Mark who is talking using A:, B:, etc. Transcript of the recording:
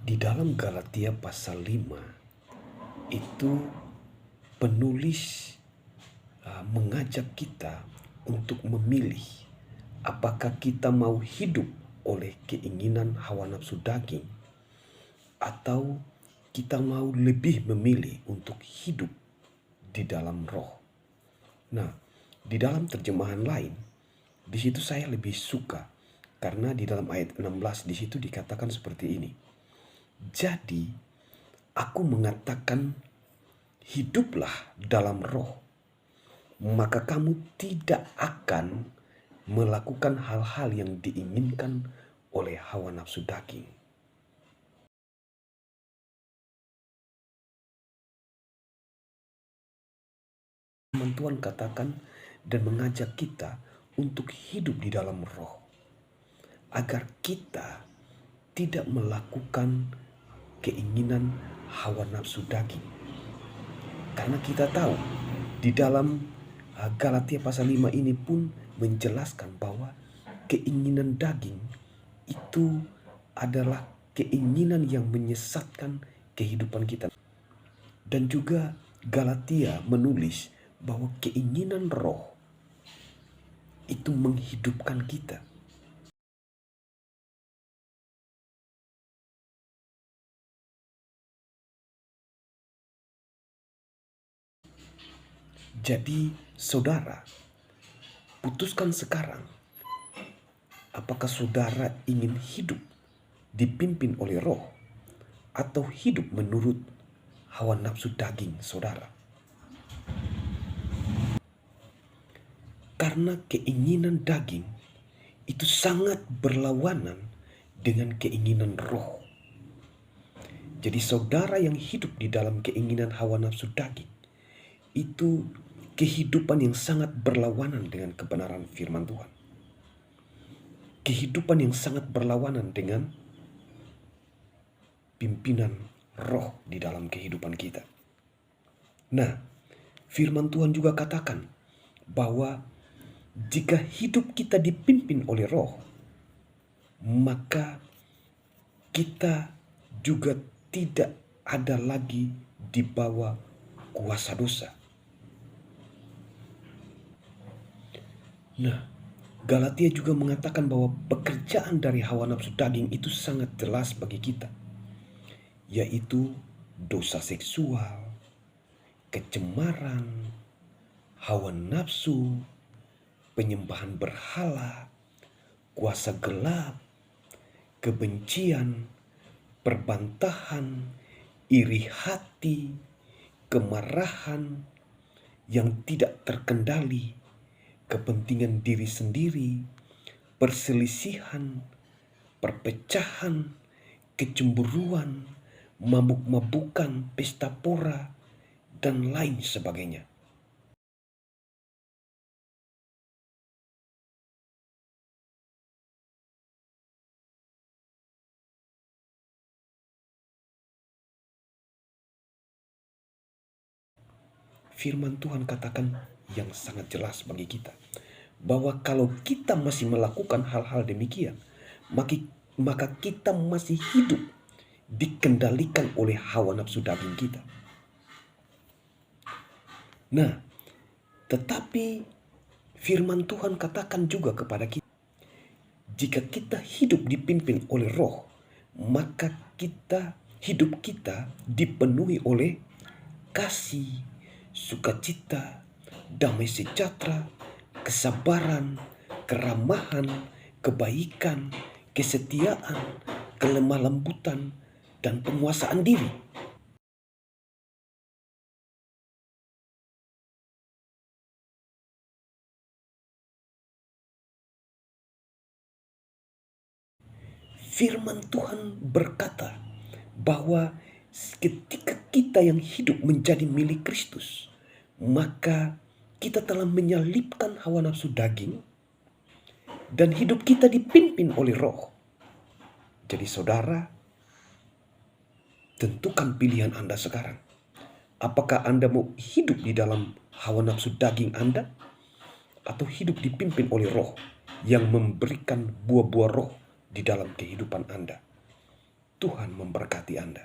A: Di dalam Galatia pasal 5 itu penulis mengajak kita untuk memilih apakah kita mau hidup oleh keinginan hawa nafsu daging atau kita mau lebih memilih untuk hidup di dalam roh. Nah, di dalam terjemahan lain, di situ saya lebih suka karena di dalam ayat 16 di situ dikatakan seperti ini. Jadi, aku mengatakan hiduplah dalam roh, maka kamu tidak akan melakukan hal-hal yang diinginkan oleh hawa nafsu daging. Tuhan katakan dan mengajak kita untuk hidup di dalam roh, agar kita tidak melakukan keinginan hawa nafsu daging. Karena kita tahu di dalam Galatia pasal 5 ini pun menjelaskan bahwa keinginan daging itu adalah keinginan yang menyesatkan kehidupan kita. Dan juga Galatia menulis bahwa keinginan roh itu menghidupkan kita. Jadi saudara, putuskan sekarang apakah saudara ingin hidup dipimpin oleh roh atau hidup menurut hawa nafsu daging saudara. Karena keinginan daging itu sangat berlawanan dengan keinginan roh. Jadi saudara yang hidup di dalam keinginan hawa nafsu daging, itu kehidupan yang sangat berlawanan dengan kebenaran firman Tuhan. Kehidupan yang sangat berlawanan dengan pimpinan roh di dalam kehidupan kita. Nah, firman Tuhan juga katakan bahwa jika hidup kita dipimpin oleh roh, maka kita juga tidak ada lagi di bawah kuasa dosa. Nah, Galatia juga mengatakan bahwa pekerjaan dari hawa nafsu daging itu sangat jelas bagi kita, yaitu dosa seksual, kecemaran, hawa nafsu, penyembahan berhala, kuasa gelap, kebencian, perbantahan, iri hati, kemarahan yang tidak terkendali, kepentingan diri sendiri, perselisihan, perpecahan, kecemburuan, mabuk-mabukan, pesta pora, dan lain sebagainya. Firman Tuhan katakan yang sangat jelas bagi kita, bahwa kalau kita masih melakukan hal-hal demikian, maka kita masih hidup dikendalikan oleh hawa nafsu daging kita. Nah, tetapi firman Tuhan katakan juga kepada kita, jika kita hidup dipimpin oleh roh, maka hidup kita dipenuhi oleh kasih, sukacita, damai sejahtera, kesabaran, keramahan, kebaikan, kesetiaan, kelemah lembutan, dan penguasaan diri. Firman Tuhan berkata bahwa ketika kita yang hidup menjadi milik Kristus, maka kita telah menyalipkan hawa nafsu daging dan hidup kita dipimpin oleh roh. Jadi saudara, tentukan pilihan Anda sekarang. Apakah Anda mau hidup di dalam hawa nafsu daging Anda atau hidup dipimpin oleh roh yang memberikan buah-buah roh di dalam kehidupan Anda? Tuhan memberkati Anda.